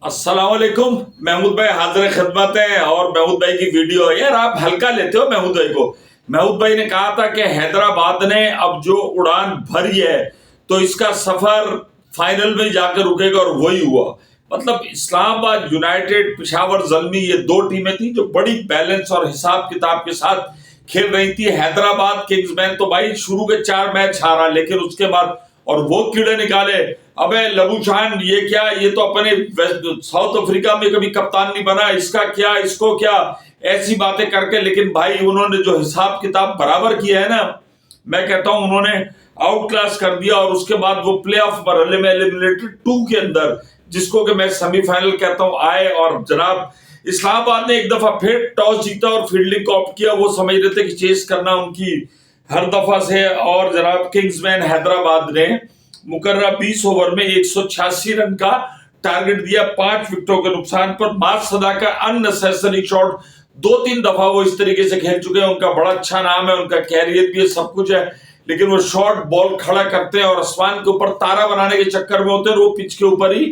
अस्सलाम वालेकुम। महमूद भाई हाजिर खिदमत है और महमूद भाई की वीडियो है। यार आप हल्का लेते हो महमूद भाई को। महमूद भाई ने कहा था कि हैदराबाद ने अब जो उड़ान भरी है तो इसका सफर फाइनल में जाकर रुकेगा और वही हुआ। मतलब इस्लामाबाद यूनाइटेड, पेशावर ज़ल्मी, ये दो टीमें थी जो बड़ी बैलेंस और हिसाब किताब के साथ खेल रही थी। हैदराबाद किंग्समैन तो भाई शुरू के 4 मैच हारा, लेकिन उसके बाद और वो कीड़े निकाले। अबे लबूशान ये क्या, ये तो अपने साउथ अफ्रीका में कभी कप्तान नहीं बना, इसका क्या, इसको क्या, ऐसी बातें करके। लेकिन भाई उन्होंने जो हिसाब किताब बराबर किया है ना, मैं कहता हूं उन्होंने आउट क्लास कर दिया। और उसके बाद वो प्ले ऑफ मरहले में एलिमिनेटेड 2 के अंदर, जिसको कि मैं सेमीफाइनल कहता हूं, आए। और जनाब इस्लामाबाद ने एक दफा फिर टॉस जीता और फील्डिंग को ऑप्ट किया। वो समझ रहे थे कि चेस करना उनकी हर दफा से। और जनाब किंग्समैन हैदराबाद ने मुकर्रा 20 ओवर में 186 रन का टारगेट दिया 5 विकेटों के नुकसान पर। मास सदा का अननेसेसरी शॉट 2-3 दफा वो इस तरीके से खेल चुके हैं। उनका बड़ा अच्छा नाम है, उनका कैरियर भी है, सब कुछ है, लेकिन वो शॉर्ट बॉल खड़ा करते हैं और आसमान के ऊपर तारा बनाने के चक्कर में होते हैं, वो पिच के ऊपर ही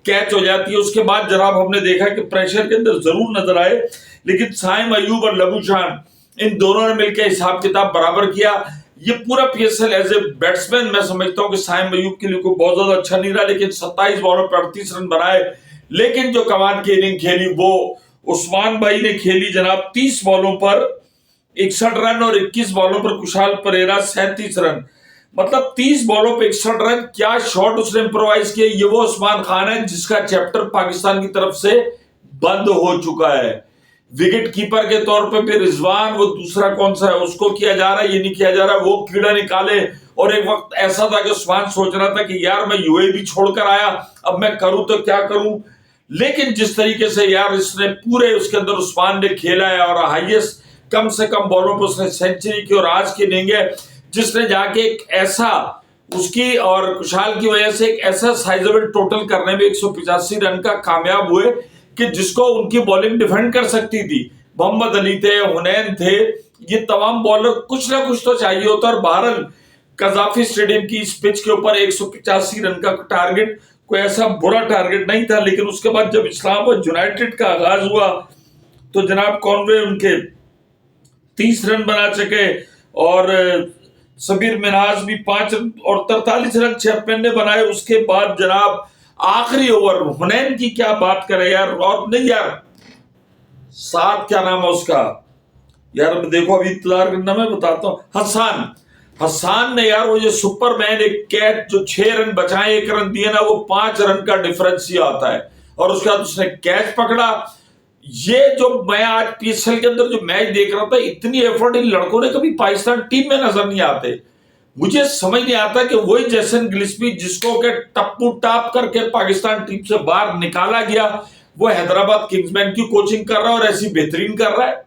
कैच हो जाती है। उसके बाद जनाब हमने देखा कि प्रेशर के अंदर जरूर नजर आए, लेकिन साइम अयूब और लबूशान इन दोनों ने मिलकर हिसाब किताब बराबर किया। ये पूरा पीएसएल एज ए बैट्समैन मैं समझता हूं कि साइम अयूब के लिए कोई बहुत ज्यादा अच्छा नहीं रहा, लेकिन 27 बॉलों पर 38 रन बनाए। लेकिन जो कमाल की इनिंग खेली वो उस्मान भाई ने खेली जनाब। 30 बॉलों पर 61 रन और 21 बॉलों पर कुशाल परेरा 37 रन। मतलब 30 बॉलों पे 61 रन, क्या शॉट उसने इंप्रोवाइज किया। ये वो उस्मान खान है जिसका चैप्टर पाकिस्तान की तरफ से बंद हो चुका है। विकेट कीपर के तौर पे फिर रिजवान, वो दूसरा कौन सा है, उसको किया जा रहा है, ये नहीं किया जा रहा, वो कीड़ा निकाले। और एक वक्त ऐसा था कि उस्मान सोच रहा था कि यार मैं यूएई छोड़कर आया, अब मैं करूं तो क्या करूं। लेकिन जिस तरीके से यार इसने पूरे उसके अंदर उस्मान ने खेला है और हाईएस्ट कम से कम बॉलों पर उसने सेंचुरी की, और आज की इनिंग है जिसने जाके एक ऐसा उसकी और कुशाल की वजह से एक ऐसा साइजेबल टोटल करने में 185 रन का कामयाब हुए कि जिसको उनकी बॉलिंग डिफेंड कर सकती थी। मोहम्मद अली थे, हुनैन थे, ये तमाम बॉलर कुछ ना कुछ तो चाहिए होता। और बहरहाल कजाफी स्टेडियम की इस पिच के ऊपर 185 रन का टारगेट कोई ऐसा बुरा टारगेट नहीं था। लेकिन उसके बाद जब इस्लामाबाद यूनाइटेड का आगाज हुआ तो जनाब कॉनवे उनके 30 रन बना सके और सबीर मिन्हाज भी 5 रन और 43 रन चैपमैन ने बनाए। उसके बाद जनाब आखिरी ओवर हुनैन की क्या बात करें यार। और नहीं यार, 7 क्या नाम है उसका यार, देखो अभी इंतजार करना, मैं बताता हूं। हसान ने यार वो जो सुपरमैन एक कैच जो 6 रन बचाए, 1 रन दिए ना, वो 5 रन का डिफरेंस ही आता है। और उसके बाद उसने कैच पकड़ा। ये जो मैं आज पीएसएल के अंदर जो मैच देख रहा था, इतनी एफर्ट इन लड़कों ने कभी पाकिस्तान टीम में नजर नहीं आते। मुझे समझ नहीं आता कि वही जैसन गिलस्पी जिसको के टप्पू टाप करके पाकिस्तान टीम से बाहर निकाला गया, वो हैदराबाद किंग्समैन की कोचिंग कर रहा है और ऐसी बेहतरीन कर रहा है।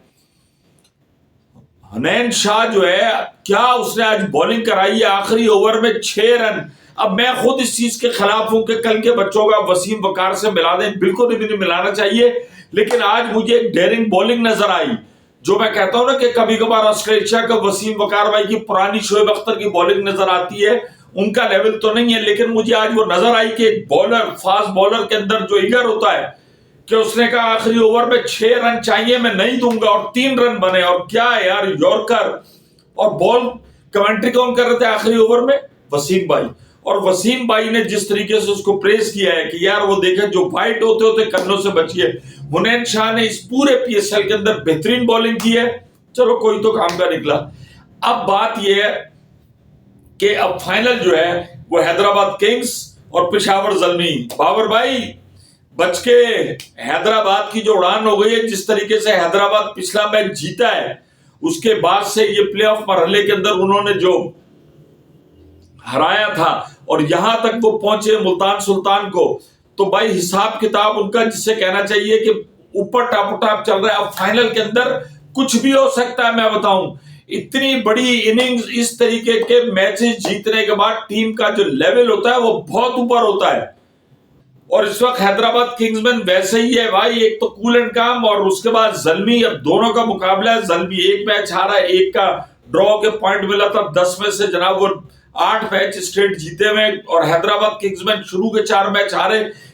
हुनैन शाह जो है, क्या उसने आज बॉलिंग कराई है आखिरी ओवर में 6 रन। अब मैं खुद इस चीज के खिलाफ हूं कि कल के बच्चों का वसीम वकार से मिला दें, बिल्कुल भी नहीं मिलाना चाहिए। लेकिन आज मुझे एक डेयरिंग बॉलिंग नजर आई, जो मैं कहता हूं ना कि कभी कभार ऑस्ट्रेलिया का वसीम वकार भाई की पुरानी शोएब अख्तर की बॉलिंग नजर आती है। उनका लेवल तो नहीं है, लेकिन मुझे आज वो नजर आई कि एक बॉलर, फास्ट बॉलर के अंदर जो इगर होता है कि उसने कहा आखिरी ओवर में 6 रन चाहिए, मैं नहीं दूंगा, और 3 रन बने। और क्या यार, यॉर्कर और बॉल कमेंट्री कौन कर रहे थे आखिरी ओवर में? वसीम भाई। और वसीम भाई ने जिस तरीके से उसको प्रेस किया है कि यार वो देखे जो वाइट होते होते कन्नों से बचिए। हुनैन शाह ने इस पूरे पीएसएल के अंदर बेहतरीन बॉलिंग की है। चलो कोई तो काम का निकला। अब बात यह है कि अब फाइनल जो है वो हैदराबाद किंग्स और पेशावर ज़ल्मी। बाबर भाई बच के, हैदराबाद की जो उड़ान हो गई है, जिस तरीके से हैदराबाद पिछला मैच जीता है, उसके बाद से ये प्ले ऑफ मरहले के अंदर उन्होंने जो हराया था और यहां तक वो पहुंचे मुल्तान सुल्तान को, तो भाई हिसाब किताब उनका जिसे कहना चाहिए कि ऊपर टापोटाप चल रहा है। अब फाइनल के अंदर कुछ भी हो सकता है। मैं बताऊं, इतनी बड़ी इनिंग्स, इस तरीके के मैचेस जीतने के बाद टीम का जो लेवल होता है वो बहुत ऊपर होता है। और इस वक्त हैदराबाद किंग्समैन वैसे ही है भाई, एक तो कूल एंड काम, और उसके बाद ज़ल्मी। अब दोनों का मुकाबला है। ज़ल्मी 1 मैच हारा, 1 का ड्रॉ के पॉइंट मिला था। 10 में से जनाब वो 8 मैच स्ट्रेट जीते हुए। और हैदराबाद किंग्समैन शुरू के 4 मैच हारे,